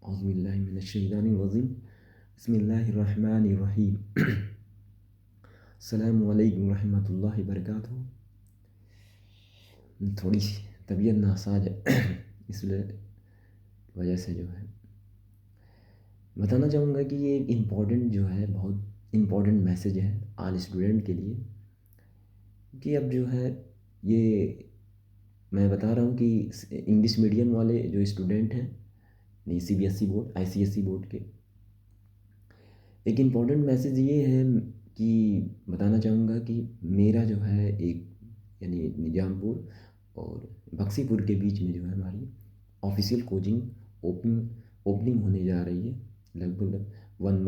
औज़ुबिल्लाहि मिनश्शैतानिर्रजीम बिस्मिल्लाहिर्रहमानिर्रहीम अस्सलामु अलैकुम रहमतुल्लाहि बरकातुहू। थोड़ी सी तबीयत नासाज है इस वजह से जो है बताना चाहूँगा कि ये एक इम्पॉर्टेंट जो है बहुत इम्पॉर्टेंट मैसेज है आल स्टूडेंट के लिए कि अब जो है ये मैं बता रहा हूँ कि इंग्लिश मीडियम वाले जो स्टूडेंट हैं नहीं CBSE बोर्ड ICSE बोर्ड के एक इम्पॉर्टेंट मैसेज ये है कि बताना चाहूँगा कि मेरा जो है एक यानी निजामपुर और बक्सीपुर के बीच में जो है हमारी ऑफिशियल कोचिंग ओपनिंग होने जा रही है लगभग 1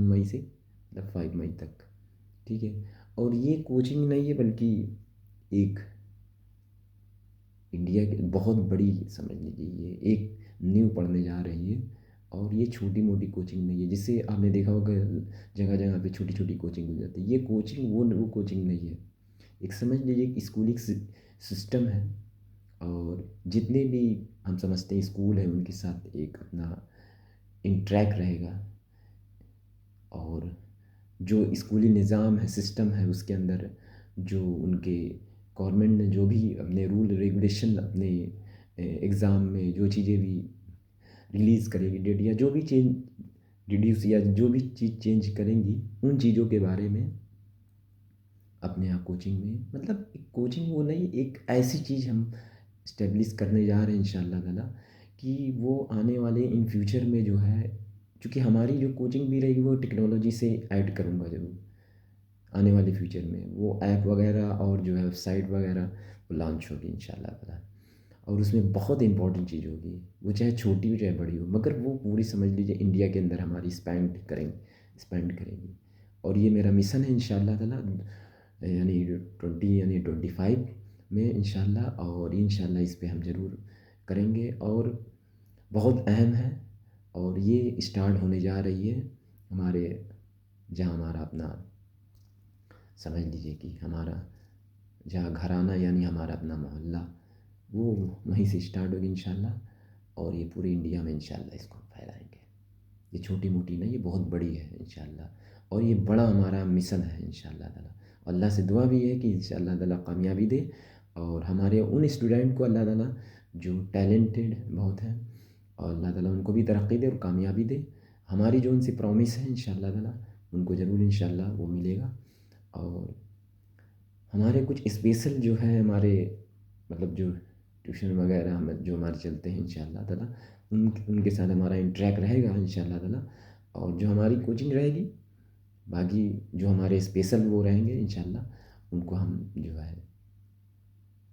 मई से मतलब 5 मई तक। ठीक है, और ये कोचिंग नहीं है बल्कि एक इंडिया की बहुत बड़ी समझ लीजिए ये एक नींव पढ़ने जा रही है। और ये छोटी मोटी कोचिंग नहीं है जिससे आपने देखा होगा जगह जगह पे छोटी छोटी कोचिंग हो जाती है। ये कोचिंग वो कोचिंग नहीं है, एक समझ लीजिए एक स्कूलिंग सिस्टम है। और जितने भी हम समझते हैं स्कूल है उनके साथ एक अपना इंटरेक्ट रहेगा। और जो स्कूली निज़ाम है सिस्टम है उसके अंदर जो उनके गवर्नमेंट ने जो भी अपने रूल रेगुलेशन अपने एग्ज़ाम में जो चीज़ें भी रिलीज़ करेगी डेट या जो भी चेंज रिड्यूस या जो भी चीज़ चेंज करेंगी उन चीज़ों के बारे में अपने आप कोचिंग में मतलब एक कोचिंग वो नहीं एक ऐसी चीज़ हम इस्टेब्लिश करने जा रहे हैं इंशाल्लाह ताला कि वो आने वाले इन फ्यूचर में जो है क्योंकि हमारी जो कोचिंग भी रहेगी वो टेक्नोलॉजी से ऐड करूँगा ज़रूर आने वाले फ्यूचर में वो ऐप वगैरह और जो है वेबसाइट वगैरह वो लॉन्च होगी इंशाल्लाह ताला। और उसमें बहुत इंपॉर्टेंट चीज़ होगी वो चाहे छोटी हो चाहे बड़ी हो मगर वो पूरी समझ लीजिए इंडिया के अंदर हमारी स्पेंड करेंगी। और ये मेरा मिशन है इंशाल्लाह ताला यानी 25 में इंशाल्लाह। और इंशाल्लाह इस पे हम ज़रूर करेंगे और बहुत अहम है। और ये स्टार्ट होने जा रही है हमारे जहाँ हमारा अपना समझ लीजिए कि हमारा जहाँ घराना यानी हमारा अपना मोहल्ला वो वहीं से स्टार्ट होगी इंशाल्लाह। और ये पूरे इंडिया में इंशाल्लाह इसको फैलाएंगे। ये छोटी मोटी नहीं ये बहुत बड़ी है इंशाल्लाह। और ये बड़ा हमारा मिशन है इंशाल्लाह ताला। अल्लाह से दुआ भी है कि इंशाल्लाह ताला कामयाबी दे और हमारे उन स्टूडेंट को अल्लाह ताला जो टैलेंटेड बहुत हैं और अल्लाह ताला उनको भी तरक्की दे और कामयाबी दे। हमारी जो उनसे प्रॉमिस है इंशाल्लाह ताला उनको ज़रूर इंशाल्लाह वो मिलेगा। और हमारे कुछ स्पेशल जो है हमारे मतलब जो ट्यूशन वगैरह हम जो हमारे चलते हैं इंशाल्लाह ताला उनके साथ हमारा इंटरेक्ट रहेगा इंशाल्लाह ताला। और जो हमारी कोचिंग रहेगी बाकी जो हमारे स्पेशल वो रहेंगे इंशाल्लाह उनको हम जो है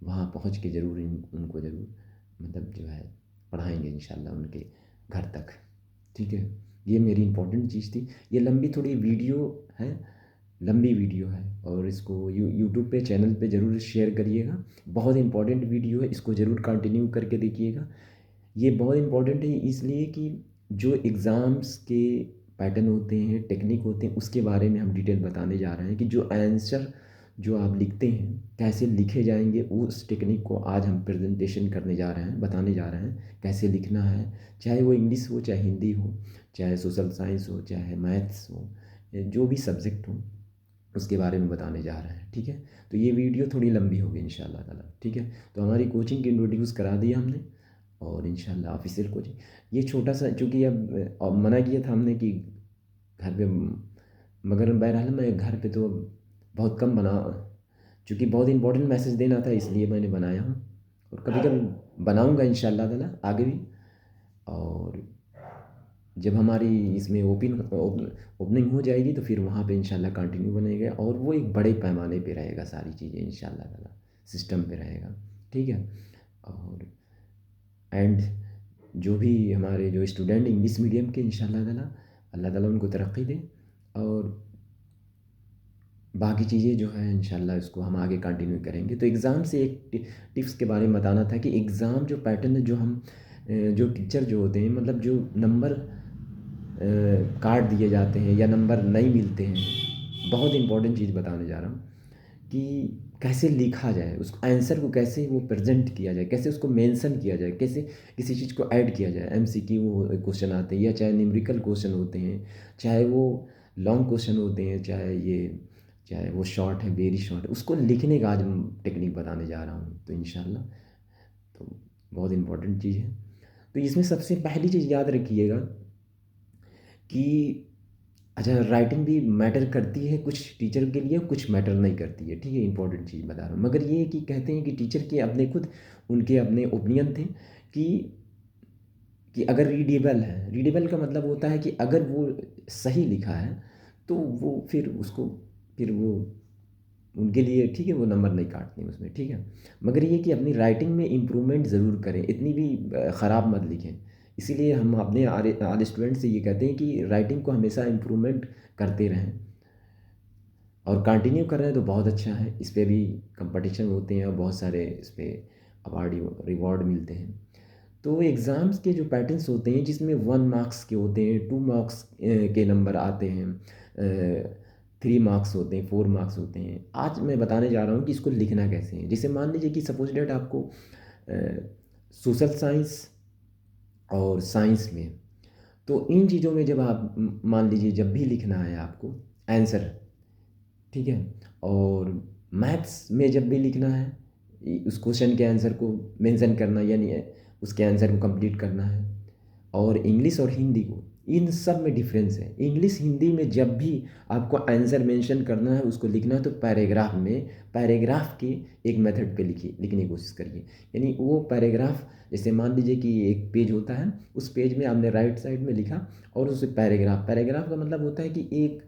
वहाँ पहुँच के ज़रूर उनको ज़रूर मतलब जो है पढ़ाएंगे इंशाल्लाह उनके घर तक। ठीक है, ये मेरी इंपॉर्टेंट चीज़ थी। ये लंबी थोड़ी वीडियो है लंबी वीडियो है और इसको यूट्यूब पे चैनल पे ज़रूर शेयर करिएगा। बहुत इंपॉर्टेंट वीडियो है इसको ज़रूर कंटिन्यू करके देखिएगा। ये बहुत इंपॉर्टेंट है इसलिए कि जो एग्ज़ाम्स के पैटर्न होते हैं टेक्निक होते हैं उसके बारे में हम डिटेल बताने जा रहे हैं कि जो आंसर जो आप लिखते हैं कैसे लिखे जाएंगे उस टेक्निक को आज हम प्रेजेंटेशन करने जा रहे हैं बताने जा रहे हैं कैसे लिखना है। चाहे वो इंग्लिश हो चाहे हिंदी हो चाहे सोशल साइंस हो चाहे मैथ्स हो जो भी सब्जेक्ट हो उसके बारे में बताने जा रहे हैं। ठीक है, तो ये वीडियो थोड़ी लंबी होगी इंशाल्लाह ताला। ठीक है, तो हमारी कोचिंग की इंट्रोड्यूस करा दिया हमने और इंशाल्लाह ऑफिशियल कोचिंग ये छोटा सा चूँकि अब मना किया था हमने कि घर पे मगर बहरहाल मैं घर पे तो बहुत कम बना चूँकि बहुत इंपॉर्टेंट मैसेज देना था इसलिए मैंने बनाया हूँ और कभी कभी बनाऊँगा इंशाल्लाह ताला आगे भी। और जब हमारी इसमें ओपनिंग हो जाएगी तो फिर वहाँ पे इंशाल्लाह कंटिन्यू बनेगा और वो एक बड़े पैमाने पे रहेगा सारी चीज़ें इंशाल्लाह ताला सिस्टम पे रहेगा। ठीक है, और एंड जो भी हमारे जो स्टूडेंट इंग्लिश मीडियम के इंशाल्लाह ताला अल्लाह ताला उनको तरक्की दे। और बाकी चीज़ें जो है इंशाल्लाह इसको हम आगे कंटिन्यू करेंगे। तो एग्ज़ाम से एक टिप्स के बारे में बताना था कि एग्ज़ाम जो पैटर्न है जो हम जो टीचर जो होते हैं मतलब जो नंबर काट दिए जाते हैं या नंबर नहीं मिलते हैं बहुत इंपॉर्टेंट चीज़ बताने जा रहा हूँ कि कैसे लिखा जाए, उस आंसर को कैसे वो प्रेजेंट किया जाए, कैसे उसको मेंशन किया जाए, कैसे किसी चीज़ को ऐड किया जाए। एमसीक्यू वो क्वेश्चन आते हैं, या चाहे न्यूमेरिकल क्वेश्चन होते हैं, चाहे वो लॉन्ग क्वेश्चन होते हैं, चाहे वो शॉर्ट है, वेरी शॉर्ट है, उसको लिखने का आज हम टेक्निक बताने जा रहा हूँ। तो इंशाल्लाह तो बहुत इंपॉर्टेंट चीज़ है। तो इसमें सबसे पहली चीज़ याद रखिएगा कि अच्छा, राइटिंग भी मैटर करती है कुछ टीचर के लिए, कुछ मैटर नहीं करती है, ठीक है। इंपॉर्टेंट चीज़ बता रहा हूँ, मगर ये है कि कहते हैं कि टीचर के अपने खुद उनके अपने ओपिनियन थे कि अगर रीडेबल है, रीडेबल का मतलब होता है कि अगर वो सही लिखा है तो वो फिर उसको फिर वो उनके लिए ठीक है, वो नंबर नहीं काटते हैं उसमें, ठीक है। मगर ये कि अपनी राइटिंग में इम्प्रूवमेंट ज़रूर करें, इतनी भी ख़राब मत लिखें। इसीलिए हम अपने आधे स्टूडेंट से ये कहते हैं कि राइटिंग को हमेशा इम्प्रूवमेंट करते रहें, और कंटिन्यू कर रहे हैं तो बहुत अच्छा है। इस पे भी कंपटीशन होते हैं और बहुत सारे इस पे अवार्ड रिवॉर्ड मिलते हैं। तो एग्ज़ाम्स के जो पैटर्न्स होते हैं जिसमें 1 मार्क्स के होते हैं, 2 मार्क्स के नंबर आते हैं, 3 मार्क्स होते हैं, 4 मार्क्स होते हैं। आज मैं बताने जा रहा हूँ कि इसको लिखना कैसे है। जैसे मान लीजिए कि सपोज डेट आपको सोशल साइंस और साइंस में, तो इन चीज़ों में जब आप मान लीजिए जब भी लिखना है आपको आंसर, ठीक है, और मैथ्स में जब भी लिखना है उस क्वेश्चन के आंसर को मेंशन करना, यानी उसके आंसर को कंप्लीट करना है। और इंग्लिश और हिंदी को, इन सब में डिफरेंस है। इंग्लिश हिंदी में जब भी आपको आंसर मेंशन करना है, उसको लिखना है, तो पैराग्राफ में, पैराग्राफ के एक मेथड पे लिखने की कोशिश करिए। यानी वो पैराग्राफ, जैसे मान लीजिए कि एक पेज होता है, उस पेज में आपने राइट साइड में लिखा और उसे पैराग्राफ, पैराग्राफ का मतलब होता है कि एक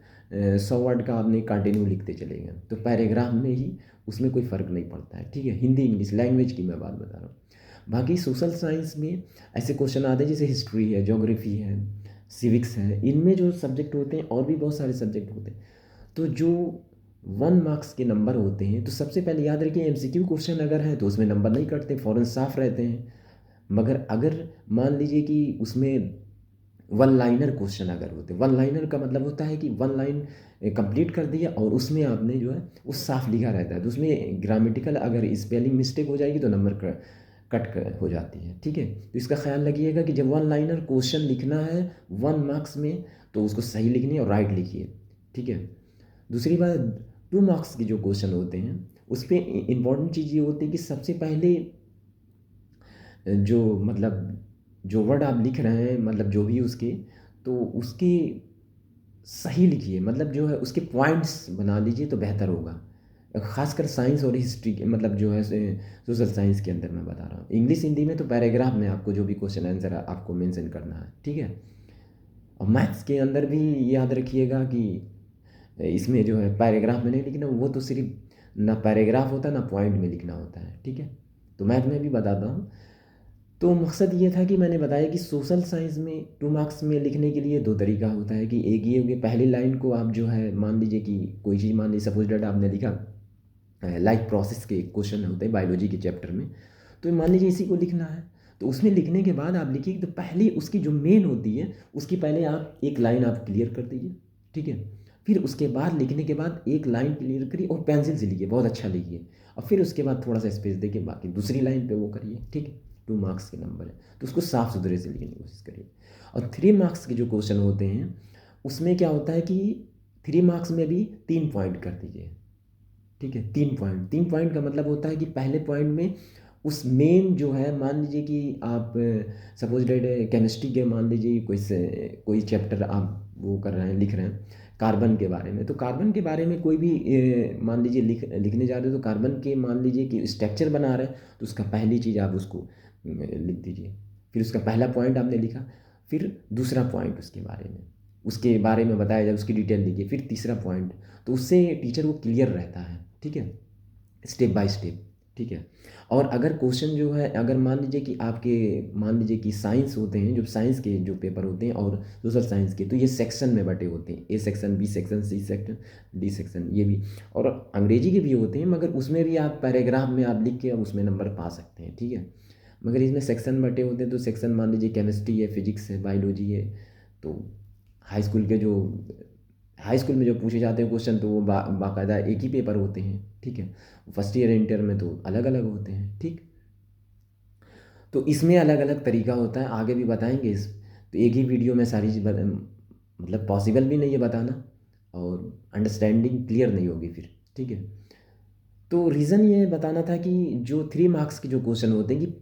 100 वर्ड का आपने कंटिन्यू लिखते चले गए, तो पैराग्राफ में ही उसमें कोई फ़र्क नहीं पड़ता है, ठीक है। हिंदी इंग्लिश लैंग्वेज की मैं बात बता रहा हूँ। बाकी सोशल साइंस में ऐसे क्वेश्चन आते हैं जैसे हिस्ट्री है, ज्योग्राफी है, सिविक्स है, इनमें जो सब्जेक्ट होते हैं और भी बहुत सारे सब्जेक्ट होते हैं, तो जो 1 मार्क्स के नंबर होते हैं, तो सबसे पहले याद रखिए एमसीक्यू क्वेश्चन अगर है तो उसमें नंबर नहीं कटते, फ़ौरन साफ रहते हैं। मगर अगर मान लीजिए कि उसमें वन लाइनर क्वेश्चन अगर होते, वन लाइनर का मतलब होता है कि वन लाइन कंप्लीट कर दिया और उसमें आपने जो है वो साफ लिखा रहता है, तो उसमें ग्रामेटिकल अगर स्पेलिंग मिस्टेक हो जाएगी तो नंबर हो जाती है, ठीक है। तो इसका ख्याल रखिएगा कि जब वन लाइनर क्वेश्चन लिखना है 1 मार्क्स में, तो उसको सही लिखनी है और राइट लिखिए, ठीक है। दूसरी बात, 2 मार्क्स के जो क्वेश्चन होते हैं उस पर इम्पोर्टेंट चीज़ ये होती है कि सबसे पहले जो मतलब जो वर्ड आप लिख रहे हैं, मतलब जो भी उसके, तो उसके सही लिखिए, मतलब जो है उसके पॉइंट्स बना लीजिए तो बेहतर होगा। खासकर साइंस और हिस्ट्री के, मतलब जो है सोशल साइंस के अंदर मैं बता रहा हूँ। इंग्लिश हिंदी में तो पैराग्राफ में आपको जो भी क्वेश्चन आंसर आपको मेंशन करना है, ठीक है। और मैथ्स के अंदर भी याद रखिएगा कि इसमें जो है पैराग्राफ में नहीं लिखना, वो तो सिर्फ ना पैराग्राफ होता है ना पॉइंट में लिखना होता है, ठीक है। तो मैथ में भी बताता हूँ। तो मकसद ये था कि मैंने बताया कि सोशल साइंस में 2 मार्क्स में लिखने के लिए दो तरीका होता है कि एक ये हो कि पहली लाइन को आप जो है मान लीजिए कि कोई चीज़, मान लीजिए सपोज डेट आपने लिखा लाइफ प्रोसेस के क्वेश्चन होते हैं बायोलॉजी के चैप्टर में, तो मान लीजिए इसी को लिखना है। तो उसमें लिखने के बाद आप लिखिए, तो पहले उसकी जो मेन होती है उसकी पहले आप एक लाइन आप क्लियर कर दीजिए, ठीक है। फिर उसके बाद लिखने के बाद एक लाइन क्लियर करिए और पेंसिल से लिखिए, बहुत अच्छा लिखिए। और फिर उसके बाद थोड़ा सा स्पेस देके बाकी दूसरी लाइन पे वो करिए, ठीक है। 2 मार्क्स के नंबर है तो उसको साफ सुथरे से लिखने की कोशिश करिए। और 3 मार्क्स के जो क्वेश्चन होते हैं उसमें क्या होता है कि 3 मार्क्स में भी 3 पॉइंट कर दीजिए, ठीक है। 3 पॉइंट, 3 पॉइंट का मतलब होता है कि पहले पॉइंट में उस मेन जो है, मान लीजिए कि आप सपोज डेट केमिस्ट्री के मान लीजिए कोई चैप्टर आप वो कर रहे हैं, लिख रहे हैं कार्बन के बारे में, तो कार्बन के बारे में कोई भी मान लीजिए लिखने जा रहे हो, तो कार्बन के मान लीजिए कि स्ट्रक्चर बना रहे हैं, तो उसका पहली चीज़ आप उसको लिख दीजिए। फिर उसका पहला पॉइंट आपने लिखा, फिर दूसरा पॉइंट उसके बारे में बताया जाए, उसकी डिटेल लिखिए, फिर तीसरा पॉइंट। तो उससे टीचर को क्लियर रहता है, ठीक है, स्टेप बाय स्टेप, ठीक है। और अगर क्वेश्चन जो है, अगर मान लीजिए कि आपके, मान लीजिए कि साइंस होते हैं, जो साइंस के जो पेपर होते हैं और सोशल साइंस के, तो ये सेक्शन में बटे होते हैं, A section, B section, C section, D section, ये भी। और अंग्रेजी के भी होते हैं, मगर उसमें भी आप पैराग्राफ में आप लिख के उसमें नंबर पा सकते हैं, ठीक है। मगर इसमें सेक्शन बटे होते हैं, तो सेक्शन मान लीजिए केमिस्ट्री है, फिजिक्स है, बायोलॉजी है, तो हाई स्कूल के जो हाई स्कूल में जो पूछे जाते हैं क्वेश्चन तो वो बाकायदा एक ही पेपर होते हैं, ठीक है। फर्स्ट ईयर इंटर में तो अलग अलग होते हैं, ठीक। तो इसमें अलग अलग तरीका होता है, आगे भी बताएंगे इस। तो एक ही वीडियो में सारी चीज़ मतलब पॉसिबल भी नहीं है बताना, और अंडरस्टैंडिंग क्लियर नहीं होगी फिर, ठीक है। तो रीज़न ये बताना था कि जो 3 मार्क्स के जो क्वेश्चन होते हैं कि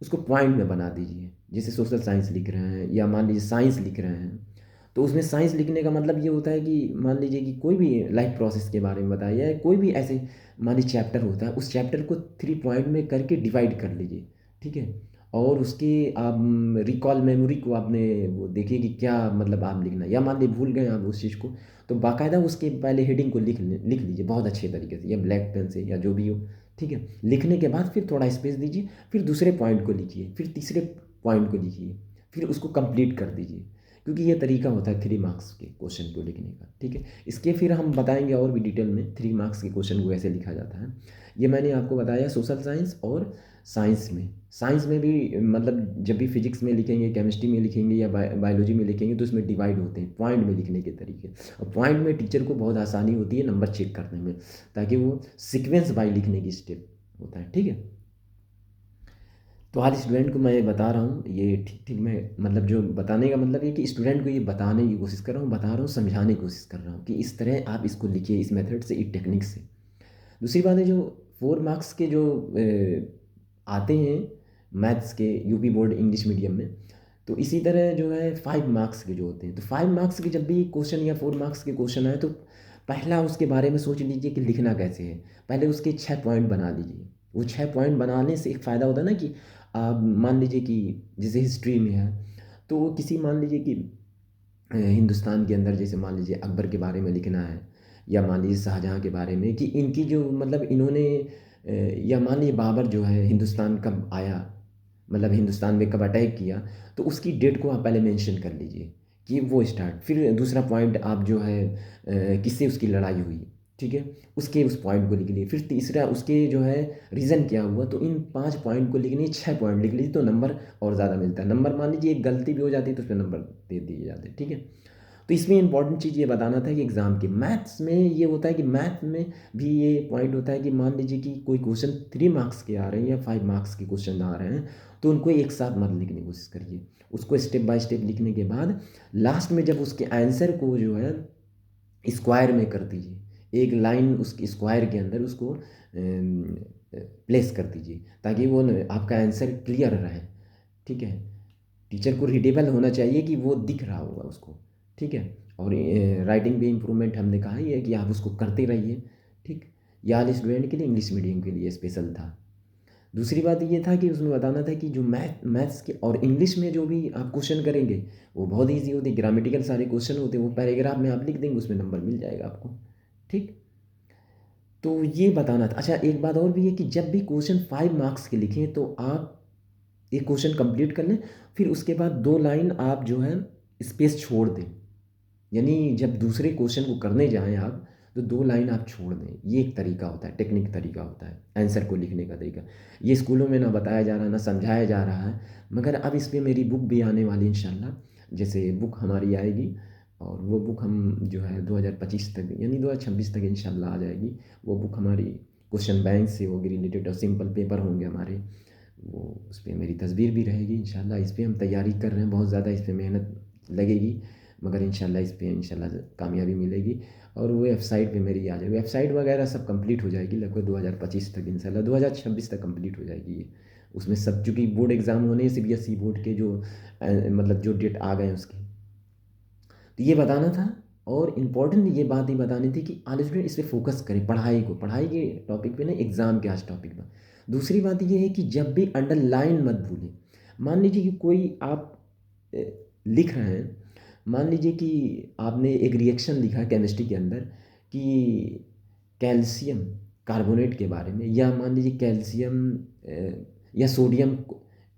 उसको पॉइंट में बना दीजिए। जैसे सोशल साइंस लिख रहे हैं या मान लीजिए साइंस लिख रहे हैं, तो उसमें साइंस लिखने का मतलब ये होता है कि मान लीजिए कि कोई भी लाइफ प्रोसेस के बारे में बताइए, या कोई भी ऐसे मान लीजिए चैप्टर होता है, उस चैप्टर को 3 पॉइंट में करके डिवाइड कर लीजिए, ठीक है। और उसके आप रिकॉल मेमोरी को आपने वो देखिए कि क्या मतलब आप लिखना, या मान लीजिए भूल गए आप उस चीज़ को, तो बाकायदा उसके पहले हेडिंग को लिख लीजिए बहुत अच्छे तरीके से, या ब्लैक पेन से या जो भी हो, ठीक है। लिखने के बाद फिर थोड़ा स्पेस दीजिए, फिर दूसरे पॉइंट को लिखिए, फिर तीसरे पॉइंट को लिखिए, फिर उसको कंप्लीट कर दीजिए। क्योंकि ये तरीका होता है 3 मार्क्स के क्वेश्चन को लिखने का, ठीक है। इसके फिर हम बताएंगे और भी डिटेल में 3 मार्क्स के क्वेश्चन को कैसे लिखा जाता है। ये मैंने आपको बताया सोशल साइंस और साइंस में। साइंस में भी मतलब जब भी फिजिक्स में लिखेंगे, केमिस्ट्री में लिखेंगे या बायोलॉजी में लिखेंगे, तो इसमें डिवाइड होते हैं पॉइंट में लिखने के तरीके। और पॉइंट में टीचर को बहुत आसानी होती है नंबर चेक करने में, ताकि वो सीक्वेंस बाय लिखने की स्टेप होता है, ठीक है। तो हर स्टूडेंट को मैं बता रहा हूँ ये, ठीक ठीक मैं मतलब जो बताने का मतलब ये कि स्टूडेंट को ये बताने की कोशिश कर रहा हूँ, बता रहा हूँ, समझाने की कोशिश कर रहा हूँ कि इस तरह आप इसको लिखिए, इस मेथड से, इस टेक्निक से। दूसरी बात है जो 4 मार्क्स के जो आते हैं मैथ्स के यूपी बोर्ड इंग्लिश मीडियम में, तो इसी तरह जो है 5 मार्क्स के जो होते हैं, तो 5 मार्क्स के जब भी क्वेश्चन या 4 मार्क्स के क्वेश्चन आए, तो पहला उसके बारे में सोच लीजिए कि लिखना कैसे है। पहले उसके 6 पॉइंट बना लीजिए। वो 6 पॉइंट बनाने से एक फ़ायदा होता है ना कि आप मान लीजिए कि जैसे हिस्ट्री में है, तो वो किसी मान लीजिए कि हिंदुस्तान के अंदर जैसे मान लीजिए अकबर के बारे में लिखना है, या मान लीजिए शाहजहाँ के बारे में कि इनकी जो मतलब इन्होंने या मान लीजिए बाबर जो है हिंदुस्तान कब आया, मतलब हिंदुस्तान में कब अटैक किया, तो उसकी डेट को आप पहले मेंशन कर लीजिए कि वो स्टार्ट। फिर दूसरा पॉइंट आप जो है किससे उसकी लड़ाई हुई, ठीक है, उसके उस पॉइंट को लिख लिए। फिर तीसरा उसके जो है रीज़न क्या हुआ, तो इन 5 पॉइंट को लिखने 6 पॉइंट लिख लीजिए, तो नंबर और ज़्यादा मिलता है। नंबर मान लीजिए एक गलती भी हो जाती है तो उसमें नंबर दे दिए जाते हैं, ठीक है। तो इसमें इंपॉर्टेंट चीज़ ये बताना था कि एग्ज़ाम के मैथ्स में ये होता है कि मैथ में भी ये पॉइंट होता है कि मान लीजिए कि कोई क्वेश्चन 3 मार्क्स के आ रहे हैं या 5 मार्क्स के क्वेश्चन आ रहे हैं, तो उनको एक साथ मत लिखने की कोशिश करिए। उसको स्टेप बाय स्टेप लिखने के बाद लास्ट में जब उसके आंसर को जो है स्क्वायर में कर दीजिए, एक लाइन उसके स्क्वायर के अंदर उसको प्लेस कर दीजिए, ताकि वो आपका आंसर क्लियर रहे, ठीक है। टीचर को रीडेबल होना चाहिए कि वो दिख रहा होगा उसको, ठीक है। और राइटिंग भी इम्प्रूवमेंट हमने कहा ही है कि आप उसको करते रहिए, ठीक। यह वाले स्टूडेंट के लिए, इंग्लिश मीडियम के लिए स्पेशल था। दूसरी बात ये था कि उसमें बताना था कि जो मैथ्स के और इंग्लिश में जो भी आप क्वेश्चन करेंगे, वो बहुत ईजी होते हैं। ग्रामेटिकल सारे क्वेश्चन होते हैं, वो पैराग्राफ में आप लिख देंगे, उसमें नंबर मिल जाएगा आपको, ठीक। तो ये बताना था। अच्छा, एक बात और भी है कि जब भी क्वेश्चन 5 मार्क्स के लिखें, तो आप एक क्वेश्चन कंप्लीट कर लें, फिर उसके बाद 2 लाइन आप जो है स्पेस छोड़ दें। यानी जब दूसरे क्वेश्चन को करने जाएं आप, तो 2 लाइन आप छोड़ दें। ये एक तरीका होता है, टेक्निक तरीका होता है आंसर को लिखने का तरीका। ये स्कूलों में ना बताया जा रहा, ना समझाया जा रहा है, मगर अब इस पे मेरी बुक भी आने वाली इंशाल्लाह। जैसे बुक हमारी आएगी, और वो बुक हम जो है 2025 तक यानी 2026 तक इंशाल्लाह आ जाएगी। वो बुक हमारी क्वेश्चन बैंक से होगी रिलेटेड, और सिंपल पेपर होंगे हमारे। वो उस पर मेरी तस्वीर भी रहेगी इंशाल्लाह। इस पर हम तैयारी कर रहे हैं, बहुत ज़्यादा इस पर मेहनत लगेगी, मगर इंशाल्लाह इस पे इंशाल्लाह कामयाबी मिलेगी। और वो वेबसाइट पे मेरी आ जाएगी, वेबसाइट वगैरह सब कंप्लीट हो जाएगी लगभग 2025 तक, इंशाल्लाह 2026 तक कंप्लीट हो जाएगी ये। उसमें सब चूँकि बोर्ड एग्ज़ाम होने, सीबीएसई बोर्ड के जो मतलब जो डेट आ गए उसकी, तो ये बताना था। और इम्पोर्टेंट ये बात ही बतानी थी कि आज स्टूडेंट इस पर फोकस करें, पढ़ाई के टॉपिक पे ना, एग्ज़ाम के आज टॉपिक पर। दूसरी बात ये है कि जब भी अंडरलाइन मत भूलें। मान लीजिए कि कोई आप अ, लिख रहे हैं, मान लीजिए कि आपने एक रिएक्शन लिखा है केमिस्ट्री के अंदर कि कैल्शियम कार्बोनेट के बारे में, या मान लीजिए कैल्शियम या सोडियम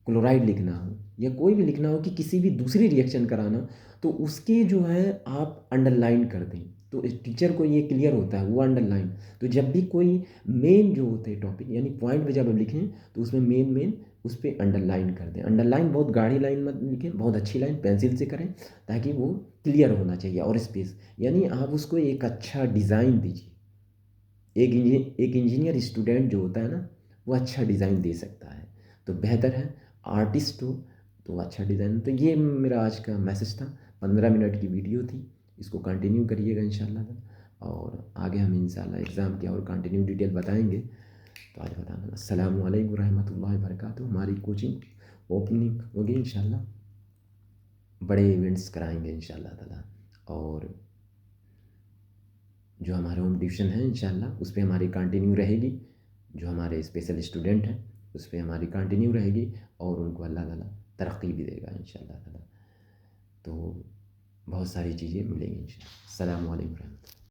क्लोराइड लिखना हो, या कोई भी लिखना हो कि किसी भी दूसरी रिएक्शन कराना, तो उसके जो है आप अंडरलाइन कर दें। तो इस टीचर को ये क्लियर होता है वो अंडरलाइन। तो जब भी कोई मेन जो होते हैं टॉपिक यानी पॉइंट पे जब आप लिखें तो उसमें मेन मेन उस पे अंडरलाइन कर दें। अंडरलाइन बहुत गाढ़ी लाइन मत लिखें, बहुत अच्छी लाइन पेंसिल से करें ताकि वो क्लियर होना चाहिए। और स्पेस यानी आप उसको एक अच्छा डिज़ाइन दीजिए। एक इंजीनियर स्टूडेंट जो होता है ना, वो अच्छा डिज़ाइन दे सकता है। तो बेहतर है आर्टिस्ट हो तो अच्छा डिज़ाइन। तो ये मेरा आज का मैसेज था, 15 मिनट की वीडियो थी। इसको कंटिन्यू करिएगा इंशाल्लाह और आगे हम इंशाल्लाह एग्ज़ाम की और कंटिन्यू डिटेल बताएंगे। तो आज बताना अस्सलामु अलैकुम रहमतुल्लाहि व बरकातुहू। हमारी कोचिंग ओपनिंग होगी इंशाल्लाह, बड़े इवेंट्स कराएंगे इंशाल्लाह ताला। और जो हमारा होम ट्यूशन है इंशाल्लाह उस पे हमारी कंटिन्यू रहेगी। जो हमारे स्पेशल स्टूडेंट हैं उस पे हमारी कंटिन्यू रहेगी और उनको अल्लाह ताला तरक्की भी देगा इंशाल्लाह ताला। तो बहुत सारी चीज़ें मिलेंगी इंशाल्लाह। अस्सलामु अलैकुम।